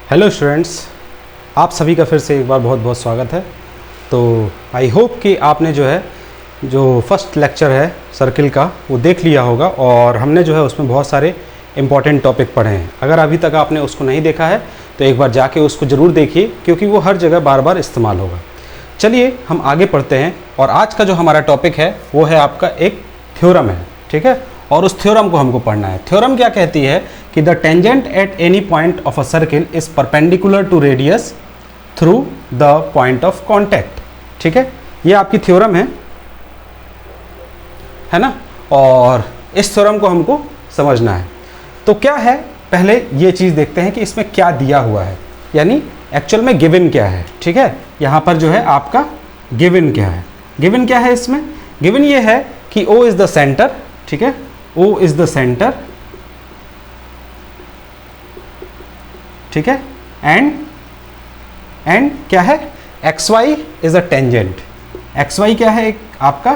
Hello students, आप सभी का फिर से एक बार बहुत बहुत स्वागत है। तो आई होप कि आपने जो फर्स्ट लेक्चर है सर्किल का वो देख लिया होगा और हमने उसमें बहुत सारे इम्पॉर्टेंट टॉपिक पढ़े हैं। अगर अभी तक आपने उसको नहीं देखा है तो एक बार जाके उसको ज़रूर देखिए, क्योंकि वो हर जगह बार बार इस्तेमाल होगा। चलिए हम आगे पढ़ते हैं और आज का जो हमारा टॉपिक है वो है आपका एक थ्योरम है, ठीक है। और उस थ्योरम को हमको पढ़ना है। थ्योरम क्या कहती है कि the tangent at any point of a circle is perpendicular to radius through the point of contact, ठीक है। ये आपकी थ्योरम है ना। और इस थ्योरम को हमको समझना है। तो क्या है, पहले ये चीज़ देखते हैं कि इसमें क्या दिया हुआ है, यानी एक्चुअल में गिवन क्या है, ठीक है। यहाँ पर आपका गिवन क्या है। गिवन क्या है इसमें? गिवन ये है कि O इज द सेंटर, ठीक है। O इज द सेंटर, ठीक है। एंड क्या है, XY is a tangent. XY क्या है, एक आपका,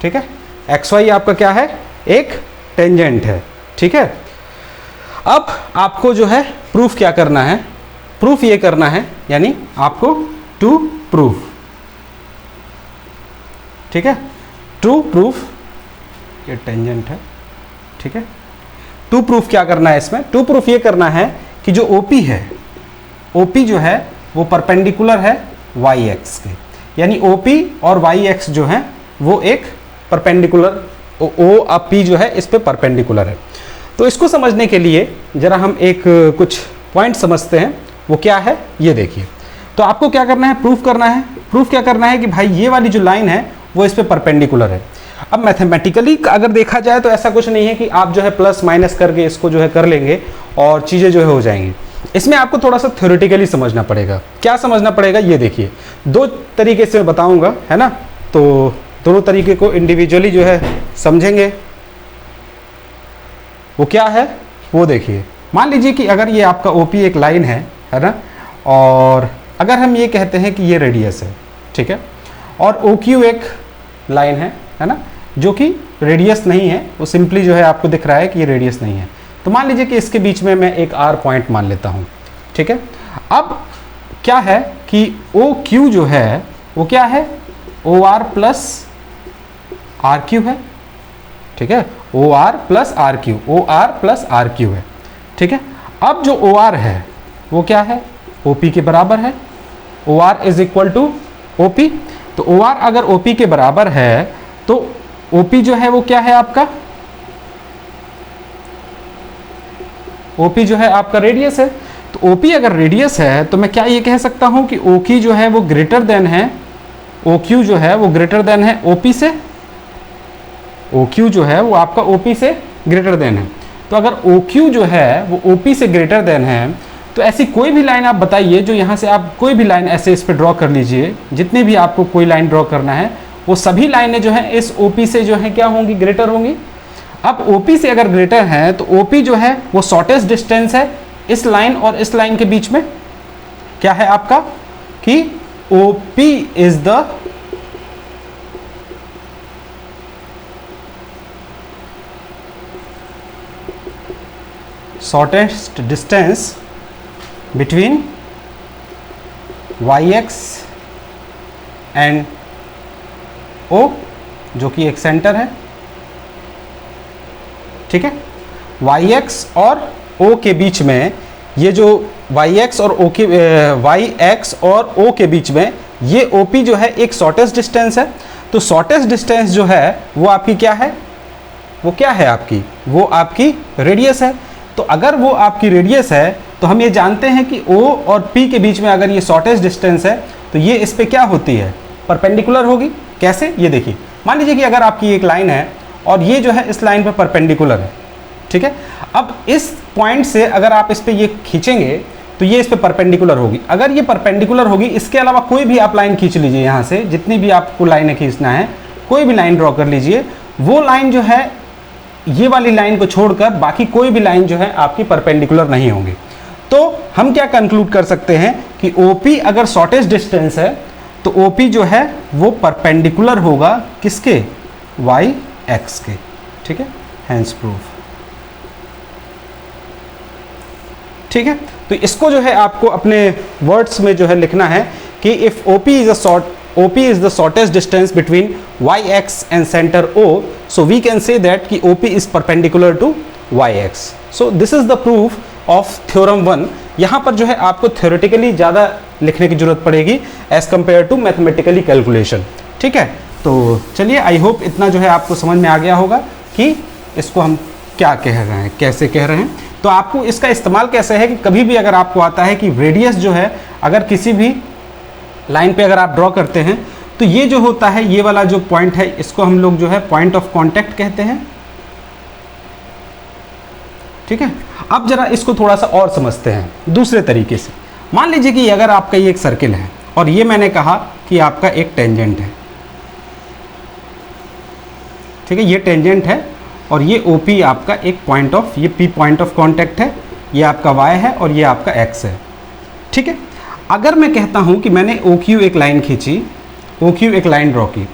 ठीक है। XY आपका क्या है, एक टेंजेंट है, ठीक है। अब आपको प्रूफ क्या करना है, प्रूफ ये करना है, यानी आपको टू प्रूफ, ठीक है। टू प्रूफ, ये टेंजेंट है, ठीक है। टू प्रूफ क्या करना है इसमें? टू प्रूफ ये करना है कि जो OP है, OP वो परपेंडिकुलर है YX के, यानी OP और YX वो एक परपेंडिकुलर, O और P इस पे परपेंडिकुलर है। तो इसको समझने के लिए जरा हम एक कुछ पॉइंट समझते हैं। वो क्या है ये देखिए। तो आपको क्या करना है, प्रूफ करना है। प्रूफ क्या करना है कि भाई ये वाली जो लाइन है वो इस पे परपेंडिकुलर है। अब मैथमेटिकली अगर देखा जाए तो ऐसा कुछ नहीं है कि आप प्लस माइनस करके इसको कर लेंगे और चीज़ें हो जाएंगी। इसमें आपको थोड़ा सा थ्योरेटिकली समझना पड़ेगा। क्या समझना पड़ेगा ये देखिए। दो तरीके से बताऊंगा, है ना। तो दोनों तरीके को इंडिविजुअली समझेंगे। वो क्या है वो देखिए। मान लीजिए कि अगर ये आपका OP एक लाइन है ना, और अगर हम ये कहते हैं कि ये रेडियस है, ठीक है, और OQ एक लाइन है ना, जो कि रेडियस नहीं है, वो सिंपली आपको दिख रहा है कि ये रेडियस नहीं है। तो मान लीजिए कि इसके बीच में मैं एक R पॉइंट मान लेता हूँ, ठीक है। अब क्या है कि OQ वो क्या है, OR प्लस RQ है, ठीक है। OR plus RQ, OR plus RQ है, ठीक है। अब जो OR है वो क्या है, OP के बराबर है। OR is equal to OP। तो OR अगर OP के बराबर है तो OP वो क्या है आपका, OP आपका रेडियस है। तो OP अगर रेडियस है तो मैं क्या ये कह सकता हूं कि OQ वो ग्रेटर देन है, OQ वो ग्रेटर देन है OP से। OQ वो आपका OP से ग्रेटर देन है। तो अगर OQ वो OP से ग्रेटर देन है तो ऐसी कोई भी लाइन आप बताइए, जो यहाँ से आप कोई भी लाइन ऐसे इस पे ड्रॉ कर लीजिए। जितनी भी आपको कोई लाइन ड्रॉ करना है वो सभी लाइनें इस OP से क्या होंगी, ग्रेटर होंगी। अब OP से अगर ग्रेटर है तो OP वो शॉर्टेस्ट डिस्टेंस है इस लाइन और इस लाइन के बीच में। क्या है आपका कि OP is the shortest distance between YX and O, जो कि एक सेंटर है, ठीक है। YX और O के बीच में ये जो YX और O के YX और O के बीच में ये OP एक शॉर्टेस्ट डिस्टेंस है। तो शॉर्टेस्ट डिस्टेंस वो आपकी क्या है, वो क्या है आपकी, वो आपकी रेडियस है। तो अगर वो आपकी रेडियस है तो हम ये जानते हैं कि O और P के बीच में अगर ये शॉर्टेस्ट डिस्टेंस है तो ये इस पे क्या होती है, परपेंडिकुलर होगी। कैसे, ये देखिए। मान लीजिए कि अगर आपकी एक लाइन है और ये इस लाइन पर परपेंडिकुलर है, ठीक है। अब इस पॉइंट से अगर आप इस पे ये खींचेंगे तो ये इस पे परपेंडिकुलर होगी। अगर ये परपेंडिकुलर होगी, इसके अलावा कोई भी आप लाइन खींच लीजिए। यहाँ से जितनी भी आपको लाइनें खींचना है, कोई भी लाइन ड्रॉ कर लीजिए। वो लाइन ये वाली लाइन को छोड़कर बाकी कोई भी लाइन आपकी परपेंडिकुलर नहीं होंगी। तो हम क्या कंक्लूड कर सकते हैं कि OP अगर शॉर्टेस्ट डिस्टेंस है तो OP वो परपेंडिकुलर होगा किसके, YX के, ठीक है। Hence proof. ठीक है, तो इसको जो है आपको अपने वर्ड्स में जो है लिखना है कि if OP is the shortest distance between yx and center O, so we can say that कि OP is perpendicular to yx. So this is the proof of theorem 1. यहाँ पर जो है आपको theoretically ज़्यादा लिखने की जरूरत पड़ेगी as compared to mathematically calculation. ठीक है, तो चलिए आई होप इतना जो है आपको समझ में आ गया होगा कि इसको हम क्या कह रहे हैं, कैसे कह रहे हैं. तो आपको इसका इस्तेमाल कैसे है कि कभी भी अगर आपको आता है कि रेडियस जो है अगर किसी भी लाइन पे अगर आप ड्रॉ करते हैं तो ये जो होता है, ये वाला जो पॉइंट है, इसको हम लोग जो है पॉइंट ऑफ कांटेक्ट कहते हैं. ठीक है, अब जरा इसको थोड़ा सा और समझते हैं दूसरे तरीके से. मान लीजिए कि अगर आपका ये एक सर्किल है और ये मैंने कहा कि आपका एक टेंजेंट है. ठीक है, ये टेंजेंट है और ये OP आपका एक पॉइंट ऑफ, ये P पॉइंट ऑफ कांटेक्ट है, ये आपका Y है और ये आपका X है. ठीक है, अगर मैं कहता हूं कि मैंने OQ एक लाइन खींची, OQ एक लाइन ड्रॉ की.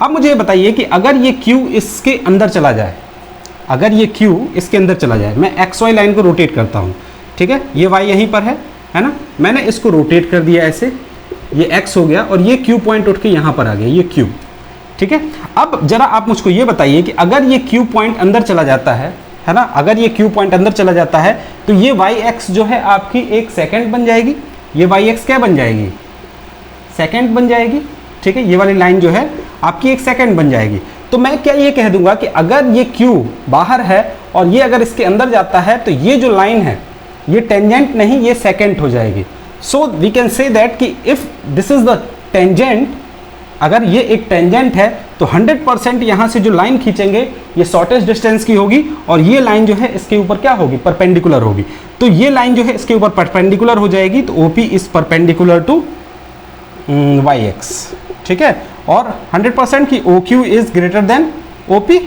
अब मुझे बताइए कि अगर ये Q इसके अंदर चला जाए, अगर ये Q इसके अंदर चला जाए, मैं XY लाइन को रोटेट करता हूं. ठीक है, ये Y यहीं पर है ना, मैंने इसको रोटेट कर दिया ऐसे, ये X हो गया और ये Q पॉइंट उठ के यहां पर आ गया, ये Q. ठीक है, अब जरा आप मुझको ये बताइए कि अगर ये Q पॉइंट अंदर चला जाता है ना, अगर ये Q पॉइंट अंदर चला जाता है तो ये YX जो है आपकी एक सेकंड बन जाएगी. ये YX क्या बन जाएगी, सेकंड बन जाएगी. ठीक है, ये वाली लाइन जो है आपकी एक सेकंड बन जाएगी. तो मैं क्या ये कह दूंगा कि अगर ये Q बाहर है और ये अगर इसके अंदर जाता है तो ये जो लाइन है ये टेंजेंट नहीं, ये सेकंड हो जाएगी. So we can say that कि if this is the tangent, अगर ये एक टेंजेंट है तो 100% यहाँ से जो लाइन खींचेंगे ये शॉर्टेस्ट डिस्टेंस की होगी और ये लाइन जो है इसके ऊपर क्या होगी, परपेंडिकुलर होगी. तो ये लाइन जो है इसके ऊपर परपेंडिकुलर हो जाएगी, तो OP is perpendicular to YX. ठीक है, और 100% की OQ is greater than OP.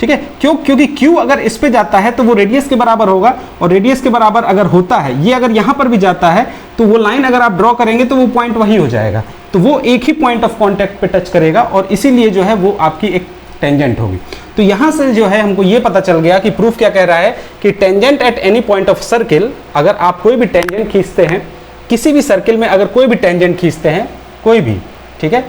ठीक है, क्यों, क्योंकि Q अगर इस पे जाता है तो वो रेडियस के बराबर होगा और रेडियस के बराबर अगर होता है, ये अगर यहाँ पर भी जाता है तो वो लाइन अगर आप ड्रॉ करेंगे तो वो पॉइंट वही हो जाएगा. तो वो एक ही पॉइंट ऑफ कांटेक्ट पे टच करेगा और इसीलिए जो है वो आपकी एक टेंजेंट होगी. तो यहाँ से जो है हमको ये पता चल गया कि प्रूफ क्या कह रहा है कि tangent at any point of circle, अगर आप कोई भी टेंजेंट खींचते हैं किसी भी सर्किल में, अगर कोई भी टेंजेंट खींचते हैं कोई भी, ठीक है,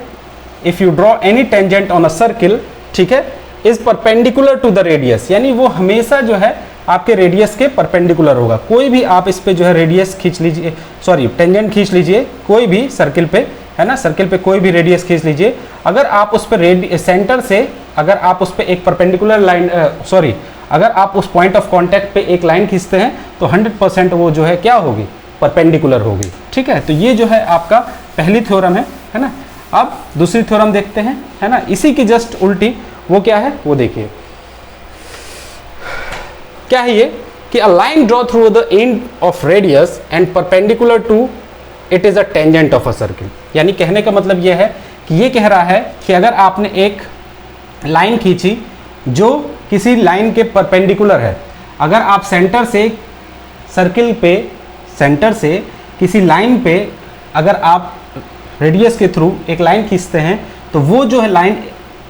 if you draw any tangent on a circle, ठीक है, is perpendicular to the radius, यानी वो हमेशा जो है आपके रेडियस के परपेंडिकुलर होगा. कोई भी आप इस पे जो है रेडियस खींच लीजिए, सॉरी टेंजेंट खींच लीजिए कोई भी सर्किल पे, है ना, सर्किल पे कोई भी रेडियस खींच लीजिए, अगर आप उस पर सेंटर से अगर आप उस पर एक परपेंडिकुलर लाइन, सॉरी, अगर आप उस पॉइंट ऑफ कांटेक्ट पे एक लाइन खींचते हैं तो 100% वो जो है क्या होगी, परपेंडिकुलर होगी. ठीक है, तो ये जो है आपका पहली थ्योरम है ना. अब दूसरी थ्योरम देखते हैं, है ना, इसी की जस्ट उल्टी. वो क्या है वो देखिए, क्या है ये कि a line draw through the end of radius and perpendicular to it is a tangent of a circle. यानी कहने का मतलब ये है कि ये कह रहा है कि अगर आपने एक लाइन खींची जो किसी लाइन के परपेंडिकुलर है, अगर आप सेंटर से सर्किल पे, सेंटर से किसी लाइन पे अगर आप रेडियस के थ्रू एक लाइन खींचते हैं तो वो जो है लाइन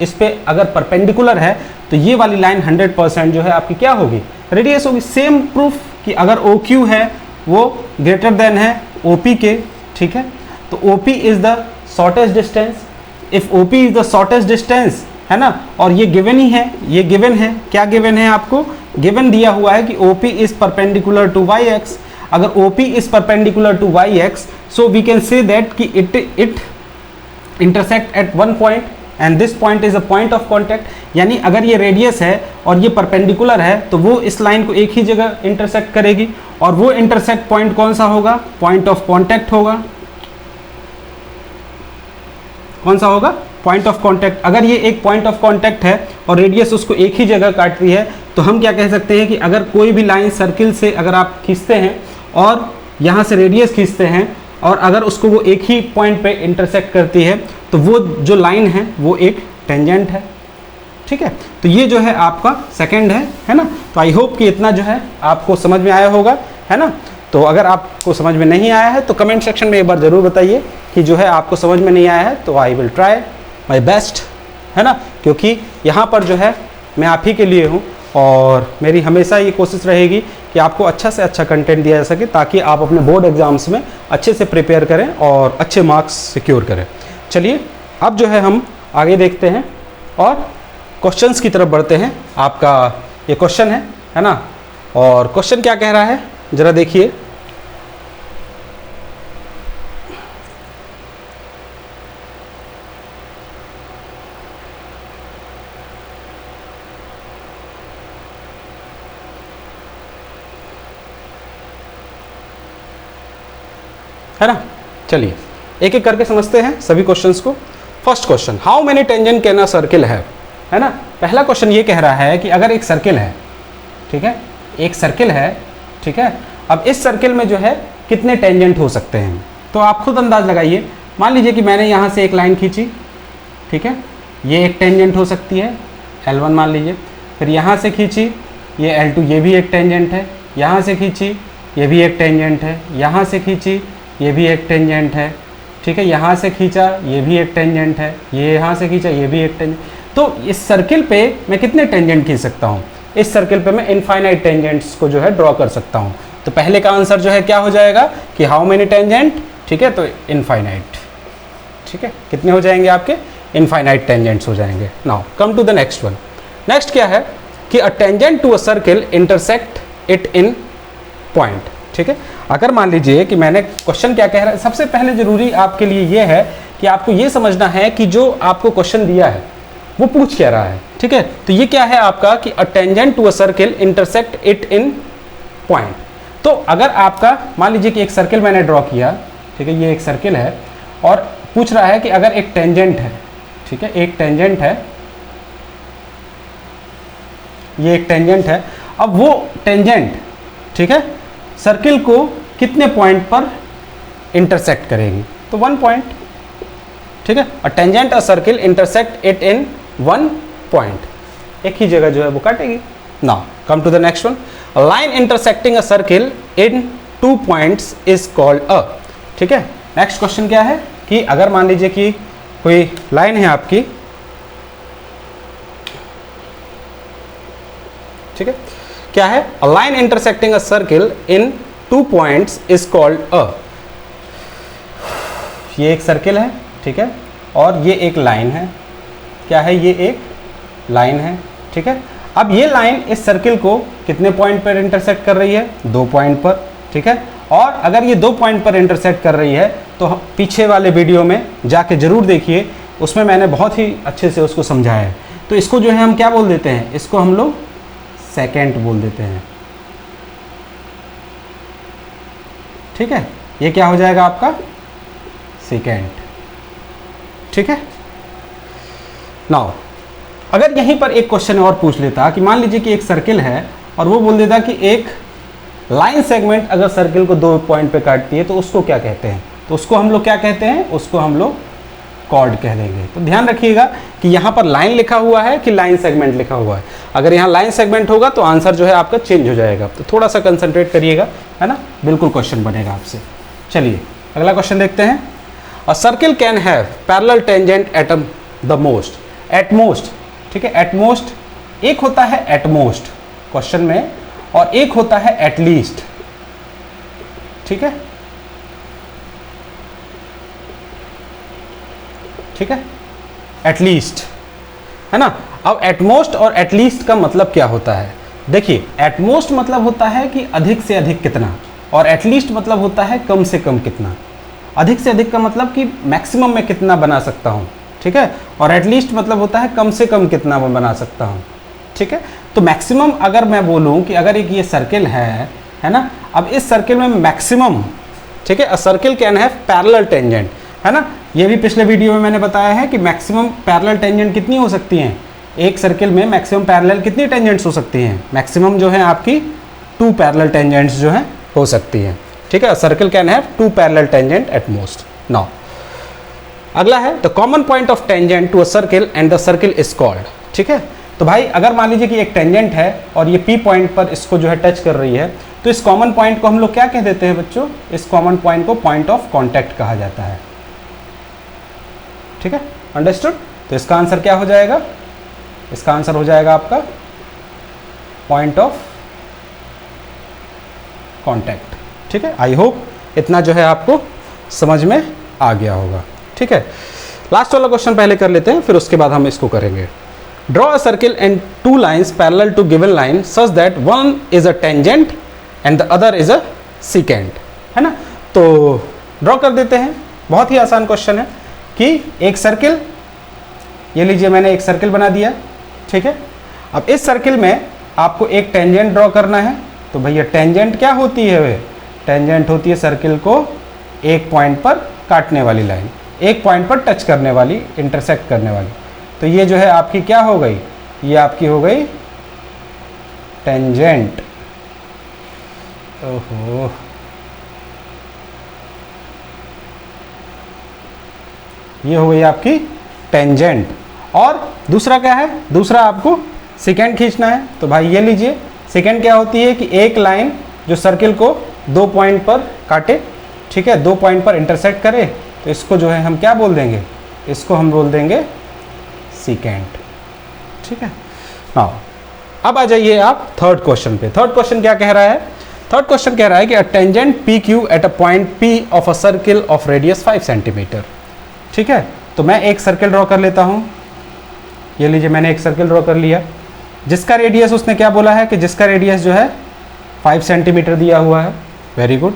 इस पे अगर परपेंडिकुलर है तो ये वाली लाइन 100% जो है आपकी क्या होगी, रेडियस होगी. सेम प्रूफ कि अगर OQ है वो ग्रेटर देन है OP के. ठीक है, तो OP is the shortest distance. If OP is the shortest distance, है ना, और ये गिवन ही है, ये गिवन है. क्या गिवन है आपको, गिवन दिया हुआ है कि OP is perpendicular to YX. अगर OP is perpendicular to YX, so we can say that कि it intersect at one point and this point is a point of contact. यानी अगर ये रेडियस है और ये परपेंडिकुलर है तो वो इस लाइन को एक ही जगह इंटरसेक्ट करेगी और वो इंटरसेक्ट पॉइंट कौन सा होगा, पॉइंट ऑफ कांटेक्ट होगा. कौन सा होगा, पॉइंट ऑफ कांटेक्ट. अगर ये एक पॉइंट ऑफ कांटेक्ट है और रेडियस उसको एक ही जगह काट रही है तो हम क्या कह सकते हैं कि अगर कोई भी लाइन सर्किल से अगर आप खींचते हैं और यहाँ से रेडियस खींचते हैं और अगर उसको वो एक ही पॉइंट पे इंटरसेक्ट करती है तो वो जो लाइन है वो एक टेंजेंट है. ठीक है, तो ये जो है आपका सेकंड है ना. तो आई होप कि इतना जो है आपको समझ में आया होगा, है ना. तो अगर आपको समझ में नहीं आया है तो कमेंट सेक्शन में एक बार ज़रूर बताइए कि जो है आपको समझ में नहीं आया है. तो I will try my best, है ना, क्योंकि यहाँ पर जो है मैं आप ही के लिए हूँ और मेरी हमेशा ये कोशिश रहेगी कि आपको अच्छा से अच्छा कंटेंट दिया जा सके ताकि आप अपने बोर्ड एग्जाम्स में अच्छे से प्रिपेयर करें और अच्छे मार्क्स सिक्योर करें। चलिए अब जो है हम आगे देखते हैं और क्वेश्चंस की तरफ बढ़ते हैं। आपका ये क्वेश्चन है ना, और क्वेश्चन क्या कह रहा है ज़रा देखिए। है ना, चलिए एक एक करके समझते हैं सभी क्वेश्चंस को। First question, how many tangent can a circle है ना। पहला क्वेश्चन ये कह रहा है कि अगर एक सर्किल है, ठीक है, एक सर्किल है, ठीक है, अब इस सर्किल में जो है कितने टेंजेंट हो सकते हैं। तो आप खुद अंदाज लगाइए। मान लीजिए कि मैंने यहाँ से एक लाइन खींची, ठीक है, ये एक टेंजेंट हो सकती है L1 मान लीजिए, फिर यहाँ से खींची ये L2, ये भी एक टेंजेंट है, यहाँ से खींची ये भी एक टेंजेंट है, यहाँ से खींची ये भी एक टेंजेंट है, ठीक है, यहाँ से खींचा ये भी एक टेंजेंट है, ये यहाँ से खींचा ये भी एक टेंजेंट। तो इस सर्किल पे मैं कितने टेंजेंट खींच सकता हूँ, इस सर्किल पे मैं इनफाइनाइट टेंजेंट्स को जो है ड्रॉ कर सकता हूँ। तो पहले का आंसर जो है क्या हो जाएगा कि हाउ मेनी टेंजेंट, ठीक है, तो इनफाइनाइट, ठीक है, कितने हो जाएंगे आपके इनफाइनाइट टेंजेंट्स हो जाएंगे। Now come to the next one. Next क्या है कि a tangent to a circle intersect it in point, ठीक है। अगर मान लीजिए कि मैंने क्वेश्चन क्या कह रहा है, सबसे पहले जरूरी आपके लिए ये है कि आपको ये समझना है कि जो आपको क्वेश्चन दिया है वो पूछ क्या रहा है, ठीक है। तो ये क्या है आपका कि a tangent to a circle intersect it in point. तो अगर आपका मान लीजिए कि एक सर्किल मैंने ड्रॉ किया, ठीक है, ये एक सर्किल है और पूछ रहा है कि अगर एक टेंजेंट है, ठीक है, एक टेंजेंट है, ये एक टेंजेंट है, अब वो टेंजेंट, ठीक है, सर्किल को कितने पॉइंट पर इंटरसेक्ट करेगी, तो 1 पॉइंट, ठीक है। A tangent a circle intersect it in 1 point, एक ही जगह जो है वो काटेगी। Now come to the next one, a line intersecting a circle in 2 points is called a, ठीक है। नेक्स्ट क्वेश्चन क्या है कि अगर मान लीजिए कि कोई लाइन है आपकी, ठीक है, क्या है, अ line intersecting a circle in 2 points is called अ। ये एक सर्किल है, ठीक है, और ये एक लाइन है, क्या है, ये एक लाइन है, ठीक है। अब ये लाइन इस सर्किल को कितने पॉइंट पर इंटरसेक्ट कर रही है, 2 पॉइंट पर, ठीक है। और अगर ये 2 पॉइंट पर इंटरसेक्ट कर रही है तो पीछे वाले वीडियो में जाके जरूर देखिए, उसमें मैंने बहुत ही अच्छे से उसको समझाया है। तो इसको जो है हम क्या बोल देते हैं, इसको हम लोग सेकेंड बोल देते हैं, ठीक है। ये क्या हो जाएगा आपका सेकेंड, ठीक है। नाउ अगर यहीं पर एक क्वेश्चन और पूछ लेता कि मान लीजिए कि एक सर्किल है और वो बोल देता कि एक लाइन सेगमेंट अगर सर्किल को 2 पॉइंट पे काटती है तो उसको क्या कहते हैं, तो उसको हम लोग क्या कहते हैं, उसको हम लोग कॉर्ड कह देंगे। तो ध्यान रखिएगा कि यहाँ पर लाइन लिखा हुआ है कि लाइन सेगमेंट लिखा हुआ है। अगर यहाँ लाइन सेगमेंट होगा तो आंसर जो है आपका चेंज हो जाएगा, तो थोड़ा सा कंसंट्रेट करिएगा, है ना, बिल्कुल क्वेश्चन बनेगा आपसे। चलिए अगला क्वेश्चन देखते हैं। अ circle can have parallel tangent at the most, at most, ठीक है, एट मोस्ट एक होता है एट मोस्ट क्वेश्चन में और एक होता है एट लीस्ट, ठीक है, ठीक है, एटलीस्ट, है ना। अब एटमोस्ट और एटलीस्ट का मतलब क्या होता है, देखिए एटमोस्ट मतलब होता है कि अधिक से अधिक कितना, और एटलीस्ट मतलब होता है कम से कम कितना। अधिक से अधिक का मतलब कि मैक्सिमम में कितना बना सकता हूँ, ठीक है, और एटलीस्ट मतलब होता है कम से कम कितना मैं बना सकता हूँ, ठीक है। तो मैक्सिमम अगर मैं बोलूँ कि अगर एक ये सर्किल है ना, अब इस सर्किल में मैक्सिमम, ठीक है, अ circle can have parallel tangent, है ना। ये भी पिछले वीडियो में मैंने बताया है कि मैक्सिमम पैरेलल टेंजेंट कितनी हो सकती हैं, एक सर्किल में मैक्सिमम पैरेलल कितनी टेंजेंट्स हो सकती हैं, मैक्सिमम जो है आपकी 2 पैरेलल टेंजेंट्स जो हैं हो सकती हैं, ठीक है। Circle can have 2 parallel tangent at most. Now अगला है the common point of tangent to a circle and the circle is called, ठीक है। तो भाई अगर मान लीजिए कि एक टेंजेंट है और ये P पॉइंट पर इसको जो है टच कर रही है, तो इस कॉमन पॉइंट को हम लोग क्या कह देते हैं बच्चों, इस कॉमन पॉइंट को पॉइंट ऑफ कॉन्टैक्ट कहा जाता है, ठीक है, अंडरस्टूड। तो इसका आंसर क्या हो जाएगा, इसका आंसर हो जाएगा आपका पॉइंट ऑफ कांटेक्ट। ठीक है, आई होप इतना जो है आपको समझ में आ गया होगा। ठीक है, लास्ट वाला क्वेश्चन पहले कर लेते हैं, फिर उसके बाद हम इसको करेंगे। Draw a circle and two lines parallel to given line such that one is a tangent and the other is a secant, है ना। तो ड्रॉ कर देते हैं, बहुत ही आसान क्वेश्चन है कि एक सर्किल, ये लीजिए मैंने एक सर्किल बना दिया। ठीक है, अब इस सर्किल में आपको एक टेंजेंट ड्रॉ करना है। तो भैया टेंजेंट क्या होती है? वे टेंजेंट होती है सर्किल को एक पॉइंट पर काटने वाली लाइन, एक पॉइंट पर टच करने वाली, इंटरसेक्ट करने वाली। तो ये जो है आपकी क्या हो गई? ये आपकी हो गई टेंजेंट। ओहो, ये हो गई आपकी टेंजेंट। और दूसरा क्या है? दूसरा आपको सेकेंड खींचना है। तो भाई ये लीजिए, सेकेंड क्या होती है कि एक लाइन जो सर्किल को दो पॉइंट पर काटे, ठीक है, दो पॉइंट पर इंटरसेक्ट करे, तो इसको जो है हम क्या बोल देंगे? इसको हम बोल देंगे सेकेंड। ठीक है, हाँ, अब आ जाइए आप थर्ड क्वेश्चन पे। थर्ड क्वेश्चन क्या कह रहा है? थर्ड क्वेश्चन कह रहा है कि a tangent P Q eight a point P of a circle of radius 5 centimetre. ठीक है, तो मैं एक सर्किल ड्रॉ कर लेता हूँ। ये लीजिए मैंने एक सर्किल ड्रॉ कर लिया, जिसका रेडियस उसने क्या बोला है कि जिसका रेडियस जो है 5 सेंटीमीटर दिया हुआ है। वेरी गुड,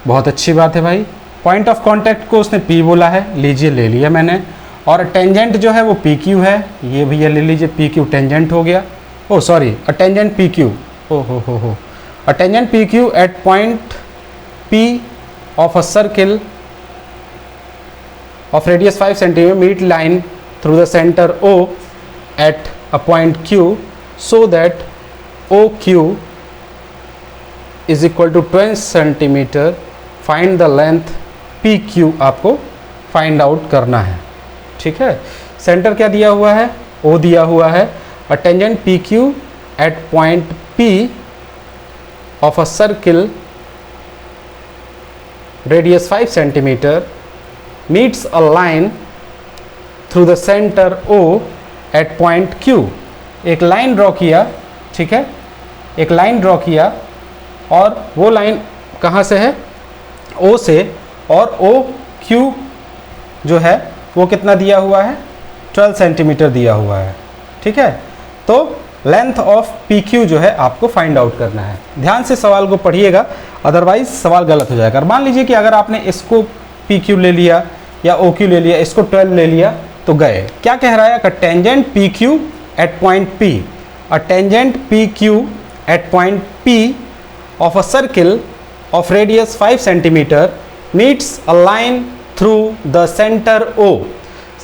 बहुत अच्छी बात है भाई। पॉइंट ऑफ कांटेक्ट को उसने पी बोला है, लीजिए ले लिया मैंने। और टेंजेंट जो है वो पी क्यू है, ये भैया ले लीजिए, पी क्यू टेंजेंट हो गया। Oh sorry, a tangent P Q, oh ho, a tangent P Q at point P of a circle of radius 5 centimeter meet line through the center O at a point Q so that OQ is equal to 20 centimeter. Find the length PQ आपको find out करना है। ठीक है, centre क्या दिया हुआ है? O दिया हुआ है। a tangent PQ at point P of a circle radius 5 centimeter meets a line through the center O at point Q। एक लाइन ड्रॉ किया, ठीक है, एक लाइन ड्रॉ किया, और वो लाइन कहाँ से है? O से, और OQ जो है वो कितना दिया हुआ है? 12 सेंटीमीटर दिया हुआ है। ठीक है, तो लेंथ ऑफ PQ जो है आपको फाइंड आउट करना है। ध्यान से सवाल को पढ़िएगा, अदरवाइज सवाल गलत हो जाएगा। मान लीजिए कि अगर आपने इसको PQ ले लिया या OQ ले लिया, इसको 12 ले लिया, तो गए। क्या कह रहा है? कि tangent PQ at point P, a tangent PQ at point P of a circle of radius 5 centimetre meets a line through the centre O।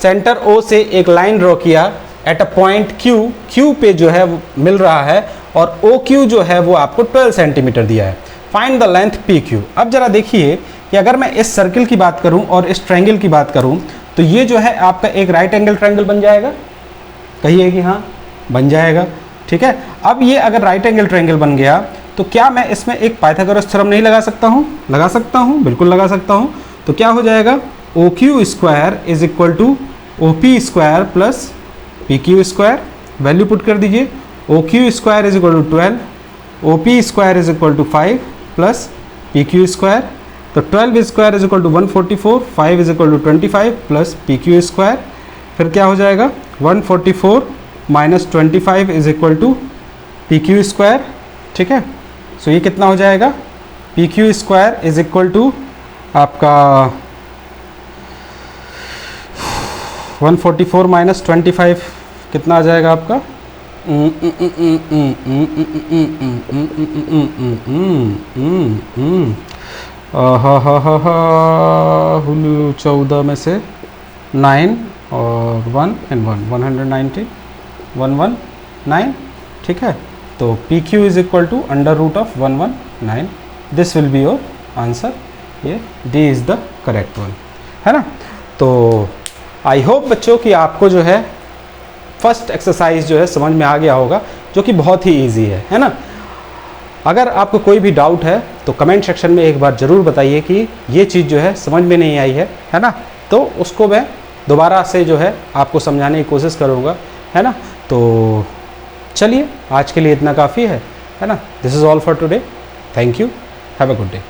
Centre O से एक लाइन ड्रॉ किया at a point Q, Q पे जो है वो मिल रहा है, और OQ जो है वो आपको 12 सेंटीमीटर दिया है। Find the length PQ। अब जरा देखिए कि अगर मैं इस सर्किल की बात करूं और इस ट्रायंगल की बात करूं, तो ये जो है आपका एक राइट एंगल ट्रायंगल बन जाएगा। कहिए कि हाँ, बन जाएगा। ठीक है, अब ये अगर राइट एंगल ट्रायंगल बन गया, तो क्या मैं इसमें एक पाइथागोरस थ्योरम नहीं लगा सकता हूँ? लगा सकता हूँ, बिल्कुल लगा सकता हूँ। तो क्या हो जाएगा? OQ square is equal to OP square plus PQ square. Value put कर दीजिए, OQ square is equal to 12, OP square is equal to 5 plus PQ square. तो 12 square is equal to 144, 5 is equal to 25 plus PQ square. फिर क्या हो जाएगा? 144 minus 25 is equal to PQ square. ठीक है, so ये कितना हो जाएगा? PQ square is equal to आपका 144 माइनस 25 कितना आ जाएगा आपका? हुलू 14 में से 9 और 1 एंड 1, 190, 119। ठीक है, तो PQ is equal to under root of 119। This will be your answer. ये D is the correct one, है ना। तो आई होप बच्चों कि आपको जो है फर्स्ट एक्सरसाइज जो है समझ में आ गया होगा, जो कि बहुत ही ईजी है ना। अगर आपको कोई भी डाउट है तो कमेंट सेक्शन में एक बार ज़रूर बताइए कि ये चीज़ जो है समझ में नहीं आई है ना, तो उसको मैं दोबारा से जो है आपको समझाने की कोशिश करूँगा, है ना। तो चलिए आज के लिए इतना काफ़ी है। है ना। This is all for today, thank you, have a good day.